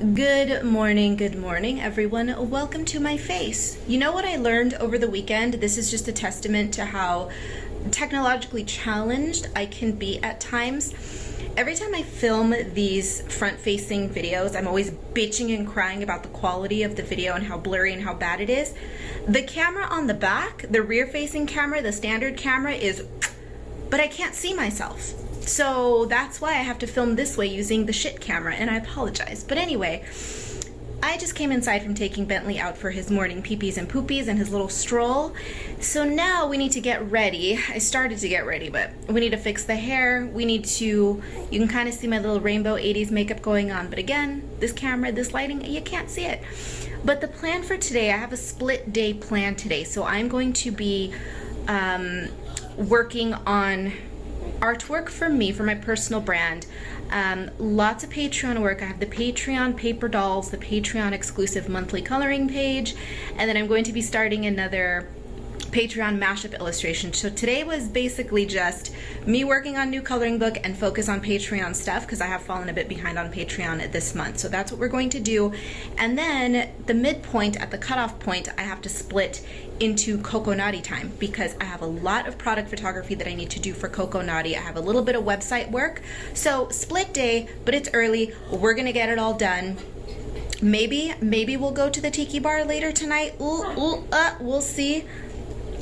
Good morning, everyone. Welcome to my face. You know what I learned over the weekend? This is just a testament to how technologically challenged I can be at times. Every time I film these front-facing videos, I'm always bitching and crying about the quality of the video and how blurry and how bad it is. The camera on the back, the rear-facing camera, the standard camera is, but I can't see myself. So that's why I have to film this way using the shit camera, and I apologize. But anyway, I just came inside from taking Bentley out for his morning peepees and poopies and his little stroll. So now we need to get ready. I started to get ready, but we need to fix the hair. We need to, you can kind of see my little rainbow 80s makeup going on. But again, this camera, this lighting, you can't see it. But the plan for today, I have a split day plan today. So I'm going to be working on artwork for me, for my personal brand. Lots of Patreon work. I have the Patreon paper dolls, the Patreon exclusive monthly coloring page, and then I'm going to be starting another Patreon mashup illustration. So today was basically just me working on new coloring book and focus on Patreon stuff because I have fallen a bit behind on Patreon this month. So that's what we're going to do. And then the midpoint, at the cutoff point, I have to split into Coco Naughty time because I have a lot of product photography that I need to do for Coco Naughty. I have a little bit of website work. So split day, but it's early. We're gonna get it all done. Maybe we'll go to the tiki bar later tonight. We'll see.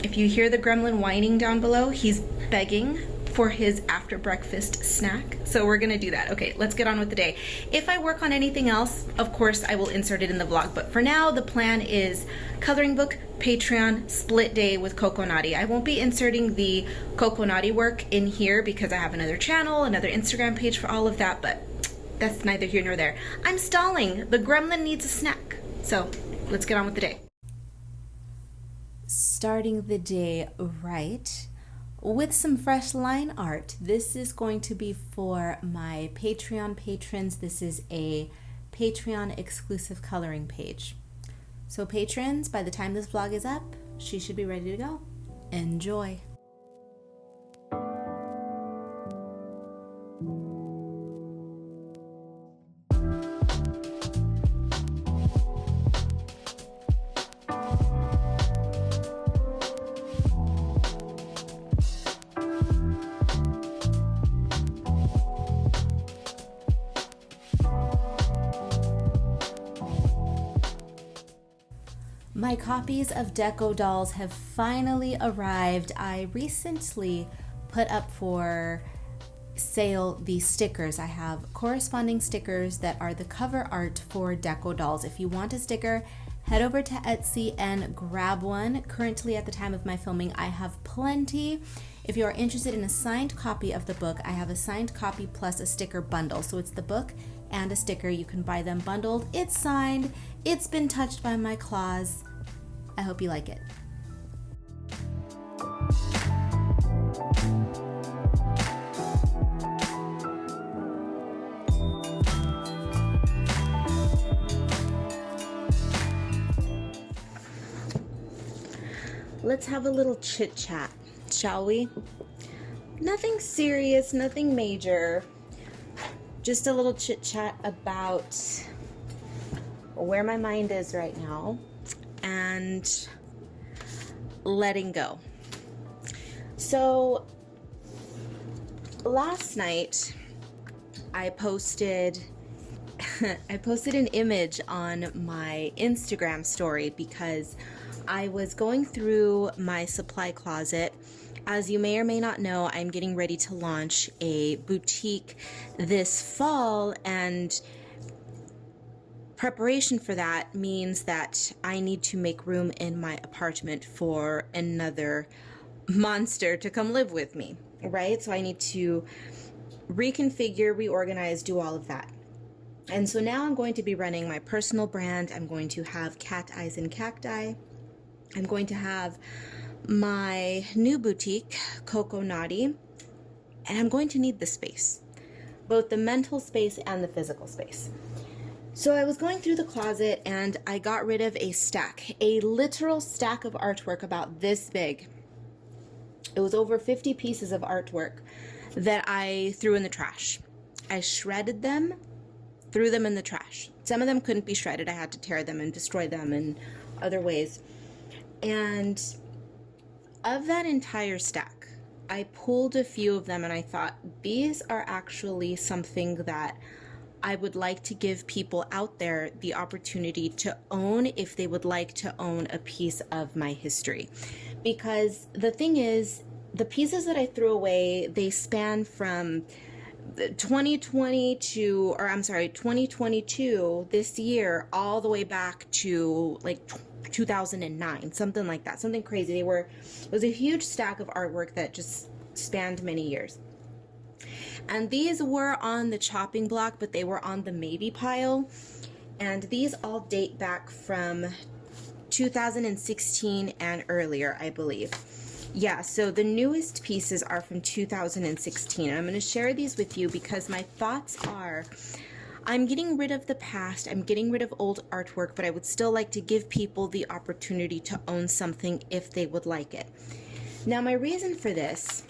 If you hear the gremlin whining down below, he's begging for his after breakfast snack. So we're gonna do that. Okay, let's get on with the day. If I work on anything else, of course I will insert it in the vlog. But for now, the plan is coloring book, Patreon, split day with Coco Naughty. I won't be inserting the Coco Naughty work in here because I have another channel, another Instagram page for all of that, but that's neither here nor there. I'm stalling. The gremlin needs a snack. So let's get on with the day. Starting the day right with some fresh line art. This is going to be for my Patreon patrons. This is a Patreon exclusive coloring page. So patrons, by the time this vlog is up, she should be ready to go. Enjoy. My copies of Deco Dolls have finally arrived. I recently put up for sale the stickers. I have corresponding stickers that are the cover art for Deco Dolls. If you want a sticker, head over to Etsy and grab one. Currently, at the time of my filming, I have plenty. If you are interested in a signed copy of the book, I have a signed copy plus a sticker bundle. So it's the book and a sticker. You can buy them bundled. It's signed. It's been touched by my claws. I hope you like it. Let's have a little chit chat, shall we? Nothing serious, nothing major. Just a little chit chat about where my mind is right now and letting go. So last night I posted an image on my Instagram story because I was going through my supply closet. As you may or may not know, I'm getting ready to launch a boutique this fall, and preparation for that means that I need to make room in my apartment for another monster to come live with me, right? So I need to reconfigure, reorganize, do all of that. And so now I'm going to be running my personal brand. I'm going to have cat eyes and cacti. I'm going to have my new boutique, Coco Naughty, and I'm going to need the space, both the mental space and the physical space. So I was going through the closet and I got rid of a literal stack of artwork about this big. It was over 50 pieces of artwork that I threw in the trash. I shredded them threw them in the trash. Some of them couldn't be shredded. I had to tear them and destroy them in other ways. And of that entire stack, I pulled a few of them and I thought, these are actually something that I would like to give people out there the opportunity to own if they would like to own a piece of my history. Because the thing is, the pieces that I threw away, they span from 2022, this year, all the way back to like 2009, something like that, something crazy. It was a huge stack of artwork that just spanned many years. And these were on the chopping block, but they were on the maybe pile. And these all date back from 2016 and earlier, I believe. Yeah, so the newest pieces are from 2016. I'm going to share these with you because my thoughts are, I'm getting rid of the past, I'm getting rid of old artwork, but I would still like to give people the opportunity to own something if they would like it. Now, my reason for this,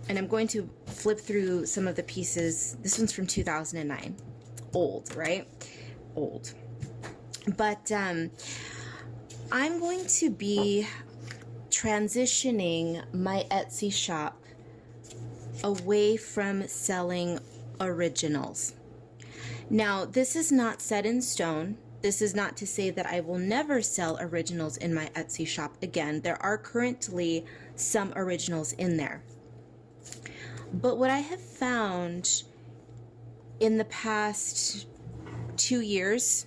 and I'm going to flip through some of the pieces. This one's from 2009. Old, right? Old. But I'm going to be transitioning my Etsy shop away from selling originals. Now, this is not set in stone. This is not to say that I will never sell originals in my Etsy shop again. There are currently some originals in there. But what I have found in the past 2 years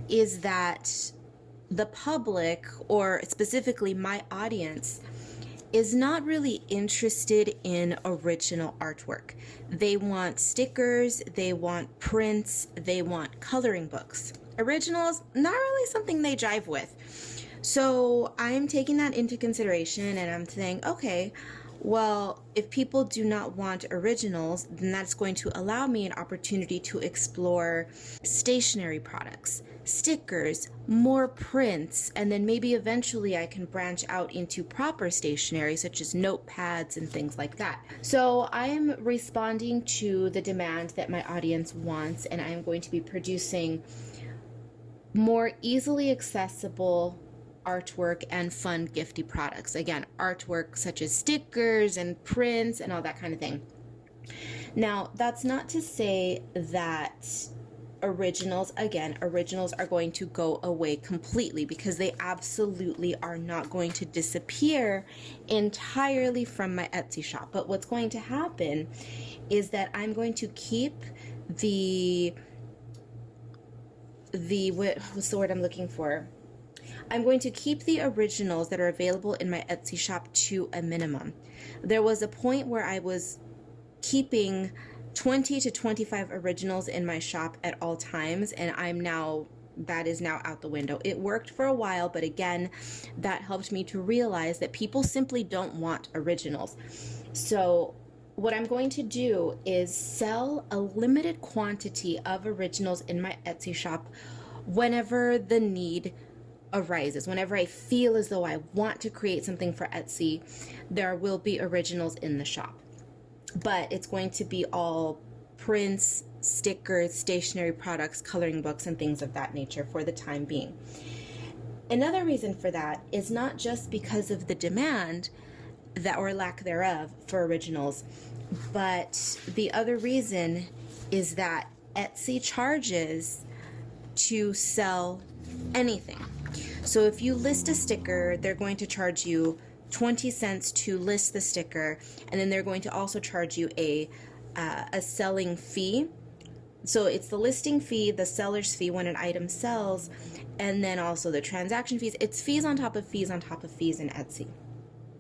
is that the public, or specifically my audience, is not really interested in original artwork. They want stickers, they want prints, they want coloring books. Originals, not really something they jive with. So I'm taking that into consideration and I'm saying, okay, well, if people do not want originals, then that's going to allow me an opportunity to explore stationery products, stickers, more prints, and then maybe eventually I can branch out into proper stationery such as notepads and things like that. So I am responding to the demand that my audience wants, and I am going to be producing more easily accessible artwork and fun gifty products. Again, artwork such as stickers and prints and all that kind of thing. Now, that's not to say that originals are going to go away completely, because they absolutely are not going to disappear entirely from my Etsy shop. But what's going to happen is that I'm going to keep what's the word I'm looking for? I'm going to keep the originals that are available in my Etsy shop to a minimum. There was a point where I was keeping 20 to 25 originals in my shop at all times, and that is now out the window. It worked for a while, but again, that helped me to realize that people simply don't want originals. So what I'm going to do is sell a limited quantity of originals in my Etsy shop whenever the need arises. Whenever I feel as though I want to create something for Etsy, there will be originals in the shop. But it's going to be all prints, stickers, stationery products, coloring books, and things of that nature for the time being. Another reason for that is not just because of the demand that, or lack thereof, for originals, but the other reason is that Etsy charges to sell anything. So if you list a sticker, they're going to charge you 20 cents to list the sticker, and then they're going to also charge you a selling fee. So it's the listing fee, the seller's fee when an item sells, and then also the transaction fees. It's fees on top of fees on top of fees in Etsy.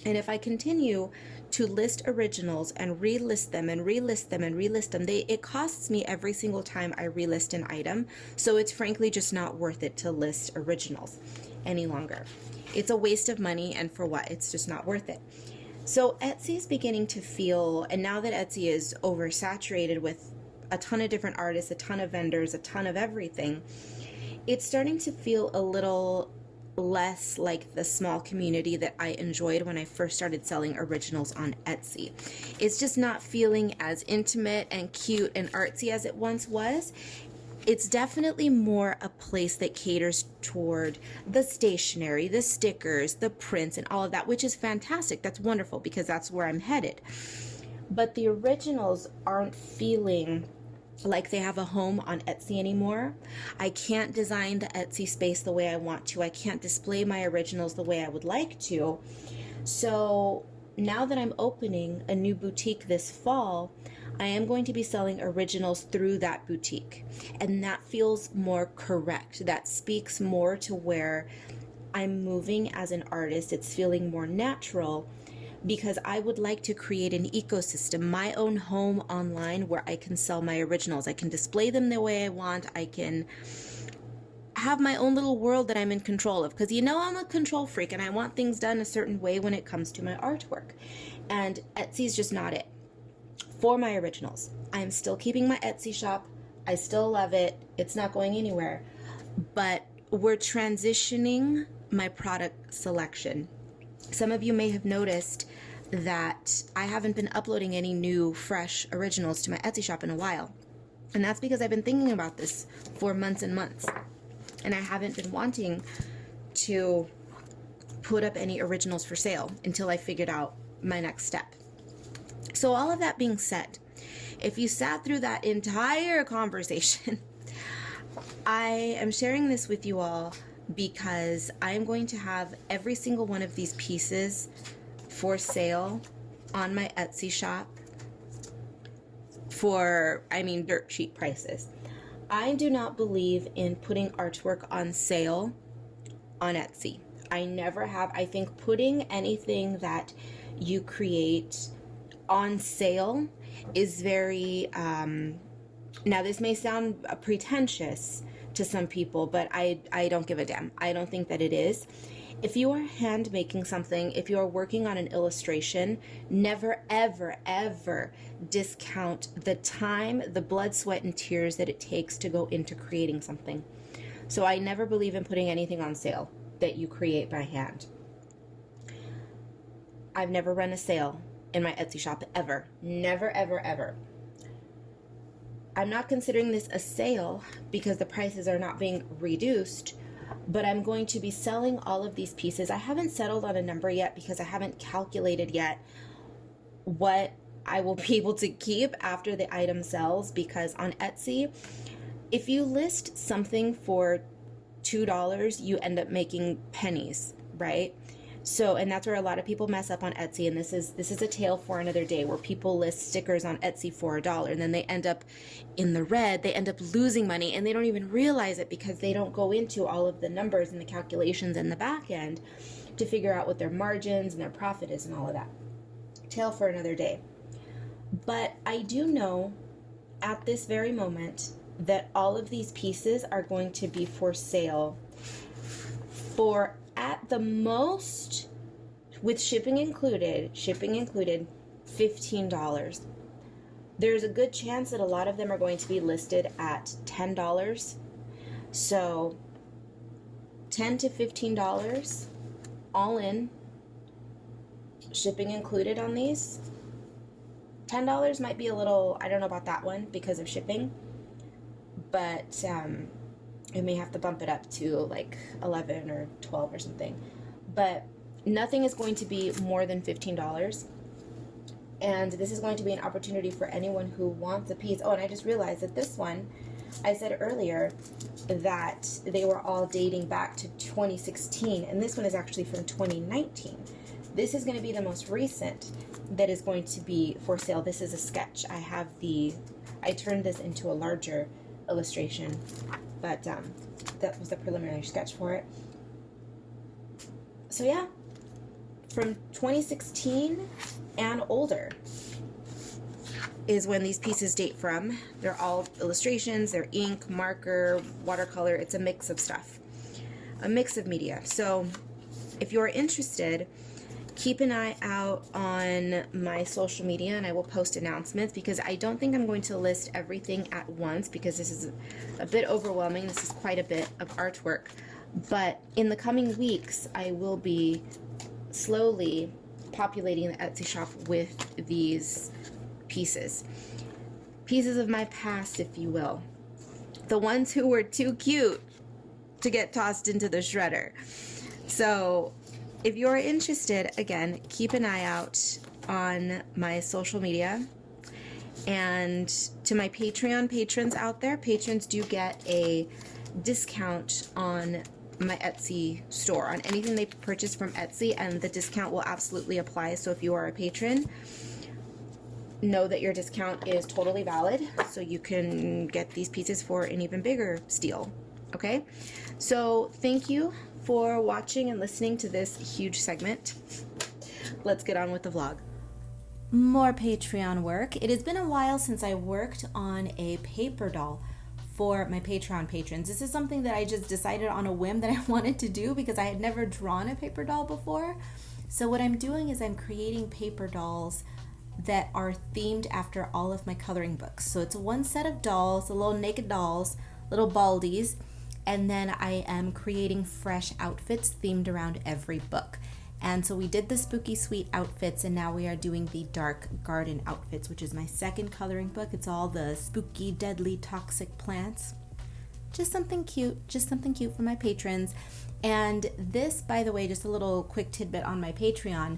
And if I continue to list originals and relist them and relist them and relist them, it costs me every single time I relist an item. So it's frankly just not worth it to list originals any longer. It's a waste of money, and for what? It's just not worth it. So Etsy is beginning to feel, and now that Etsy is oversaturated with a ton of different artists, a ton of vendors, a ton of everything, it's starting to feel a little less like the small community that I enjoyed when I first started selling originals on Etsy. It's just not feeling as intimate and cute and artsy as it once was. it's definitely more a place that caters toward the stationery, the stickers, the prints, and all of that, which is fantastic. That's wonderful because that's where I'm headed. But the originals aren't feeling like they have a home on Etsy anymore. I can't design the Etsy space the way I want to. I can't display my originals the way I would like to. So now that I'm opening a new boutique this fall, I am going to be selling originals through that boutique. And that feels more correct. That speaks more to where I'm moving as an artist. It's feeling more natural because I would like to create an ecosystem, my own home online where I can sell my originals. I can display them the way I want. I can have my own little world that I'm in control of, because I'm a control freak and I want things done a certain way when it comes to my artwork. And Etsy's just not it for my originals. I'm still keeping my Etsy shop. I still love it. It's not going anywhere. But we're transitioning my product selection. Some of you may have noticed that I haven't been uploading any new, fresh originals to my Etsy shop in a while. And that's because I've been thinking about this for months and months. And I haven't been wanting to put up any originals for sale until I figured out my next step. So all of that being said, if you sat through that entire conversation, I am sharing this with you all because I am going to have every single one of these pieces for sale on my Etsy shop for, dirt cheap prices. I do not believe in putting artwork on sale on Etsy. I never have. I think putting anything that you create on sale is very, now this may sound pretentious to some people, but I don't give a damn. I don't think that it is. If you are hand making something, if you are working on an illustration, never, ever, ever discount the time, the blood, sweat, and tears that it takes to go into creating something. So I never believe in putting anything on sale that you create by hand. I've never run a sale in my Etsy shop, ever. Never, ever, ever. I'm not considering this a sale because the prices are not being reduced, but I'm going to be selling all of these pieces. I haven't settled on a number yet because I haven't calculated yet what I will be able to keep after the item sells, because on Etsy, if you list something for $2, you end up making pennies, right? So, and that's where a lot of people mess up on Etsy, and this is a tale for another day, where people list stickers on Etsy for $1 and then they end up in the red. They end up losing money and they don't even realize it because they don't go into all of the numbers and the calculations in the back end to figure out what their margins and their profit is and all of that. Tale for another day. But I do know at this very moment that all of these pieces are going to be for sale for, at the most, with shipping included, $15. There's a good chance that a lot of them are going to be listed at $10. So $10 to $15 all in, shipping included on these. $10 might be a little, I don't know about that one because of shipping, but I may have to bump it up to like 11 or 12 or something. But nothing is going to be more than $15. And this is going to be an opportunity for anyone who wants a piece. Oh, and I just realized that this one, I said earlier that they were all dating back to 2016, and this one is actually from 2019. This is going to be the most recent that is going to be for sale. This is a sketch. I turned this into a larger illustration, but that was the preliminary sketch for it. So yeah, from 2016 and older is when these pieces date from. They're all illustrations, they're ink, marker, watercolor. It's a mix of stuff, a mix of media. So if you're interested, keep an eye out on my social media, and I will post announcements, because I don't think I'm going to list everything at once because this is a bit overwhelming. This is quite a bit of artwork. But in the coming weeks, I will be slowly populating the Etsy shop with these pieces of my past, if you will. the ones who were too cute to get tossed into the shredder. So if you're interested, again, keep an eye out on my social media. And to my Patreon patrons out there, patrons do get a discount on my Etsy store, on anything they purchase from Etsy, and the discount will absolutely apply. So if you are a patron, know that your discount is totally valid, so you can get these pieces for an even bigger steal. Okay, so thank you for watching and listening to this huge segment. Let's get on with the vlog. More Patreon work. It has been a while since I worked on a paper doll for my Patreon patrons. This is something that I just decided on a whim that I wanted to do because I had never drawn a paper doll before. So what I'm doing is I'm creating paper dolls that are themed after all of my coloring books. So it's one set of dolls, the little naked dolls, little baldies, and then I am creating fresh outfits themed around every book. And so we did the spooky sweet outfits, and now we are doing the dark garden outfits, which is my second coloring book. It's all the spooky, deadly, toxic plants. Just something cute for my patrons. And this, by the way, just a little quick tidbit on my Patreon.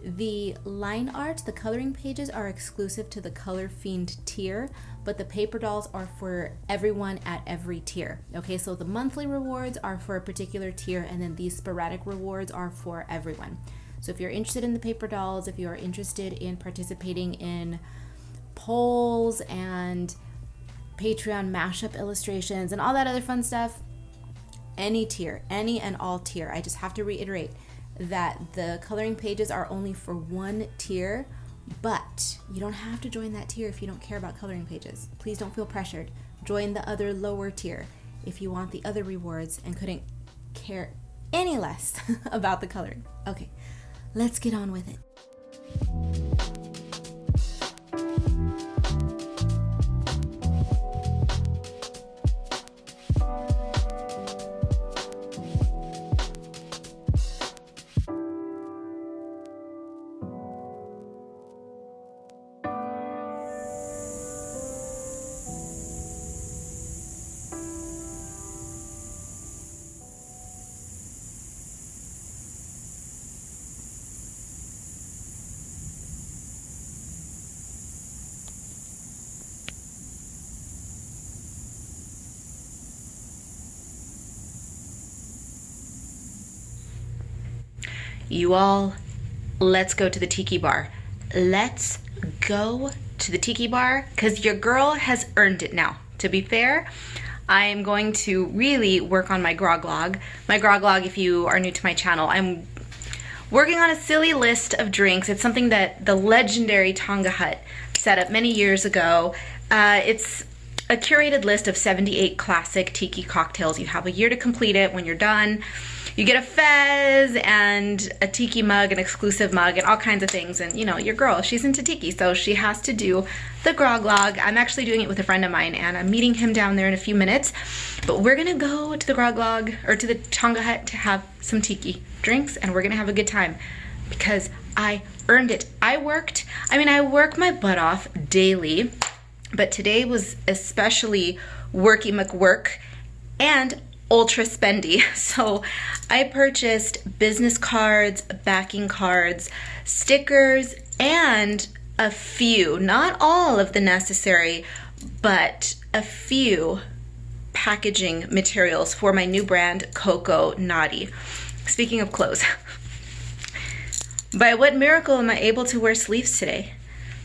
The line art, the coloring pages are exclusive to the Color Fiend tier, but the paper dolls are for everyone at every tier. Okay, so the monthly rewards are for a particular tier, and then these sporadic rewards are for everyone. So if you're interested in the paper dolls, if you are interested in participating in polls and Patreon mashup illustrations and all that other fun stuff, any tier, any and all tier. I just have to reiterate that the coloring pages are only for one tier, but you don't have to join that tier if you don't care about coloring pages. Please don't feel pressured. Join the other lower tier if you want the other rewards and couldn't care any less about the coloring. Okay, let's get on with it. You all, let's go to the tiki bar. Let's go to the tiki bar because your girl has earned it now. To be fair, I am going to really work on my grog log. My grog log, if you are new to my channel, I'm working on a silly list of drinks. It's something that the legendary Tonga Hut set up many years ago. It's a curated list of 78 classic tiki cocktails. You have a year to complete it. When you're done, you get a fez and a tiki mug, an exclusive mug, and all kinds of things. And you know, your girl, she's into tiki, so she has to do the grog log. I'm actually doing it with a friend of mine, and I'm meeting him down there in a few minutes. But we're gonna go to the grog log, or to the Tonga Hut, to have some tiki drinks, and we're gonna have a good time because I earned it. I work my butt off daily, but today was especially worky McWork and ultra spendy. So I purchased business cards, backing cards, stickers, and a few, not all of the necessary, but a few packaging materials for my new brand, Coco Naughty. Speaking of clothes, by what miracle am I able to wear sleeves today?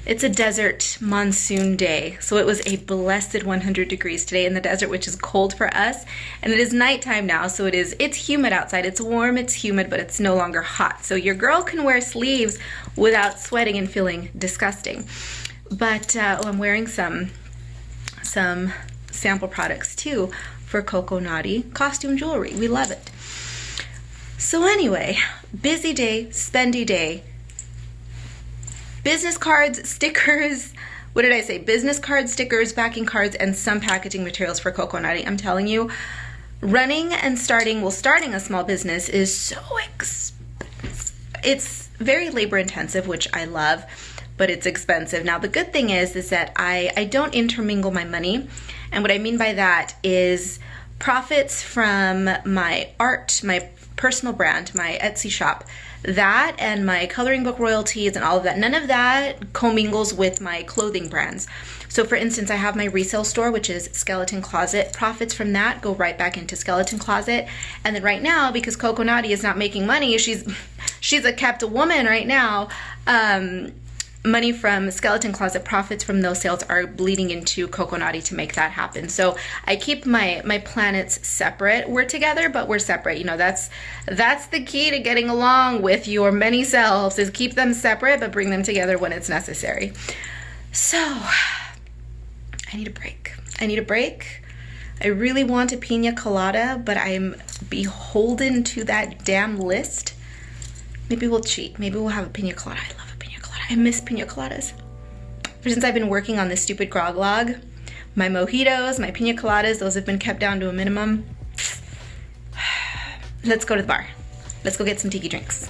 It's a desert monsoon day, so it was a blessed 100 degrees today in the desert, which is cold for us, and it is nighttime now, so it's humid outside. It's warm, it's humid, but it's no longer hot. So your girl can wear sleeves without sweating and feeling disgusting. But I'm wearing some sample products too for Coco Naughty costume jewelry. We love it. So anyway, busy day, spendy day. Business cards, stickers, what did I say? Business cards, stickers, backing cards, and some packaging materials for Coco Naughty. I'm telling you, starting a small business is so expensive. It's very labor intensive, which I love, but it's expensive. Now, the good thing is that I don't intermingle my money, And what I mean by that is profits from my art, my personal brand, my Etsy shop, that and my coloring book royalties and all of that, none of that commingles with my clothing brands. So for instance, I have my resale store, which is Skeleton Closet. Profits from that go right back into Skeleton Closet. And then right now, because Coconati is not making money, she's a kept woman right now, money from Skeleton Closet, profits from those sales are bleeding into Coconati to make that happen. So I keep my planets separate. We're together, but we're separate. You know, that's the key to getting along with your many selves, is keep them separate, but bring them together when it's necessary. So I need a break. I really want a pina colada, but I'm beholden to that damn list. Maybe we'll cheat. Maybe we'll have a pina colada. I love a pina colada. I miss pina coladas. Ever since I've been working on this stupid grog log, my mojitos, my pina coladas, those have been kept down to a minimum. Let's go to the bar. Let's go get some tiki drinks.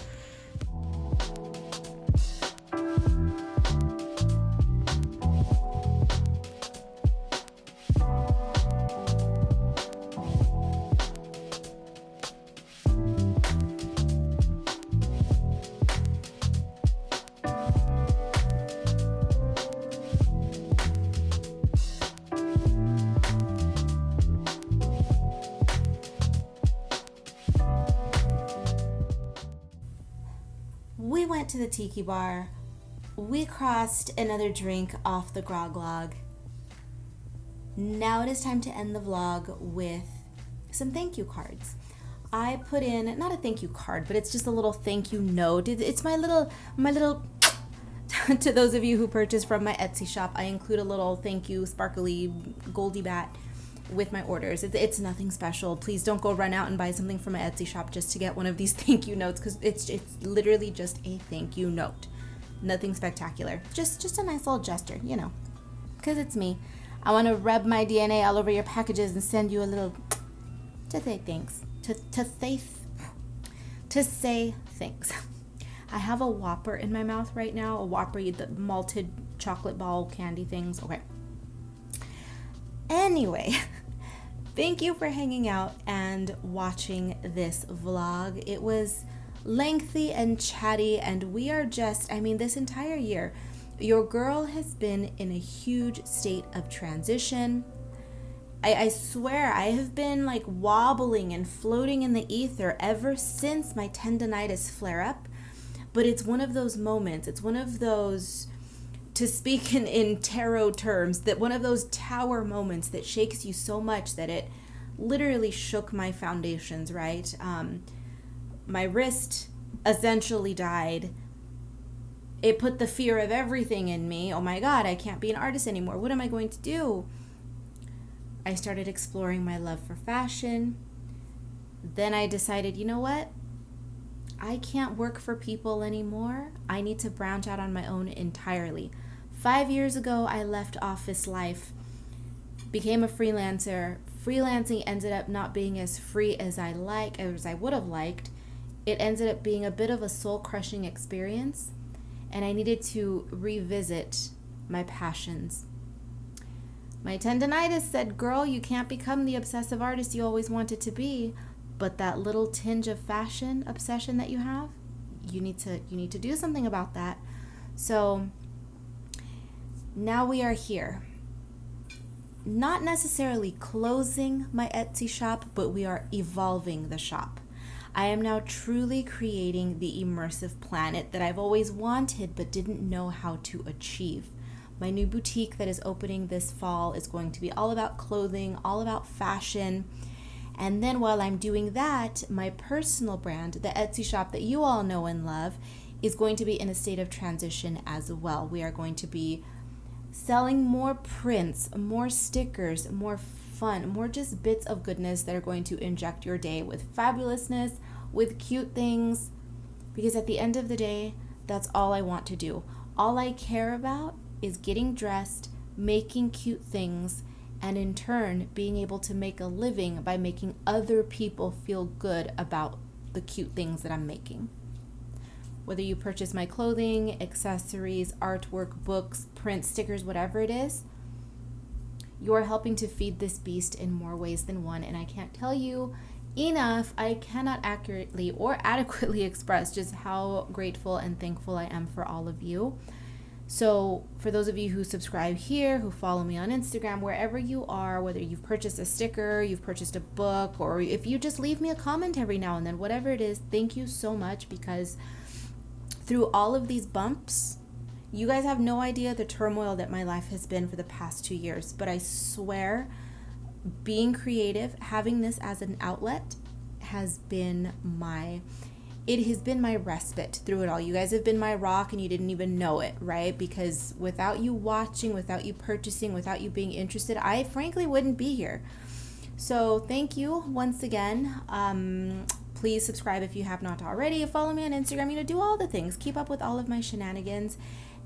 We went to the tiki bar. We crossed another drink off the grog log. Now it is time to end the vlog with some thank you cards. I put in, not a thank you card, but it's just a little thank you note. It's my little to those of you who purchase from my Etsy shop, I include a little thank you sparkly goldy bat with my orders. It's nothing special. Please don't go run out and buy something from my Etsy shop just to get one of these thank you notes, because it's literally just a thank you note. Nothing spectacular. Just a nice little gesture, you know. Because it's me. I want to rub my DNA all over your packages and send you a little to say thanks. To say thanks. I have a Whopper in my mouth right now. A Whopper, the malted chocolate ball candy things. Okay. Anyway, thank you for hanging out and watching this vlog. It was lengthy and chatty, and we are just, this entire year, your girl has been in a huge state of transition. I swear I have been like wobbling and floating in the ether ever since my tendonitis flare up. But it's one of those moments, it's one of those, to speak in tarot terms, that one of those tower moments that shakes you so much that it literally shook my foundations, right? My wrist essentially died. It put the fear of everything in me. Oh my God, I can't be an artist anymore. What am I going to do? I started exploring my love for fashion. Then I decided, you know what? I can't work for people anymore. I need to branch out on my own entirely. 5 years ago, I left office life, became a freelancer. Freelancing ended up not being as free as I would have liked. It ended up being a bit of a soul-crushing experience, and I needed to revisit my passions. My tendonitis said, girl, you can't become the obsessive artist you always wanted to be, but that little tinge of fashion obsession that you have, you need to do something about that. So now we are here. Not necessarily closing my Etsy shop, but we are evolving the shop. I am now truly creating the immersive planet that I've always wanted but didn't know how to achieve. My new boutique that is opening this fall is going to be all about clothing, all about fashion. And then while I'm doing that, my personal brand, the Etsy shop that you all know and love, is going to be in a state of transition as well. We are going to be selling more prints, more stickers, more fun, more just bits of goodness that are going to inject your day with fabulousness, with cute things. Because at the end of the day, that's all I want to do. All I care about is getting dressed, making cute things, and in turn being able to make a living by making other people feel good about the cute things that I'm making. Whether you purchase my clothing, accessories, artwork, books, prints, stickers, whatever it is, you're helping to feed this beast in more ways than one. And I can't tell you enough, I cannot accurately or adequately express just how grateful and thankful I am for all of you. So for those of you who subscribe here, who follow me on Instagram, wherever you are, whether you've purchased a sticker, you've purchased a book, or if you just leave me a comment every now and then, whatever it is, thank you so much, because through all of these bumps, you guys have no idea the turmoil that my life has been for the past 2 years. But I swear, being creative, having this as an outlet has been it has been my respite through it all. You guys have been my rock and you didn't even know it, right? Because without you watching, without you purchasing, without you being interested, I frankly wouldn't be here. So thank you once again. Please subscribe if you have not already. Follow me on Instagram. Do all the things. Keep up with all of my shenanigans.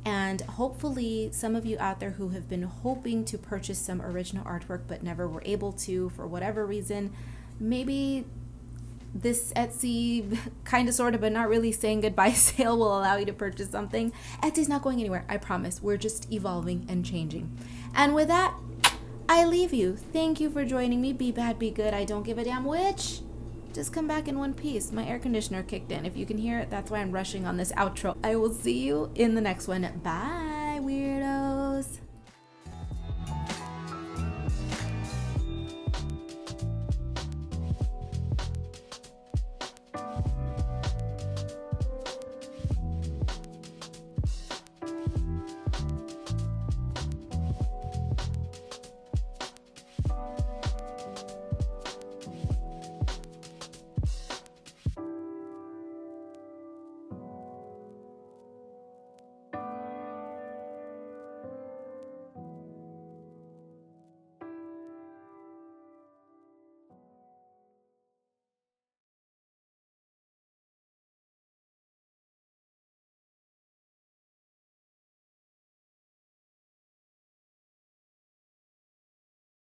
And hopefully some of you out there who have been hoping to purchase some original artwork but never were able to for whatever reason, maybe this Etsy kind of sort of but not really saying goodbye sale will allow you to purchase something. Etsy's not going anywhere, I promise. We're just evolving and changing. And with that, I leave you. Thank you for joining me. Be bad, be good. I don't give a damn which. Just come back in one piece. My air conditioner kicked in. If you can hear it, that's why I'm rushing on this outro. I will see you in the next one. Bye, weirdo.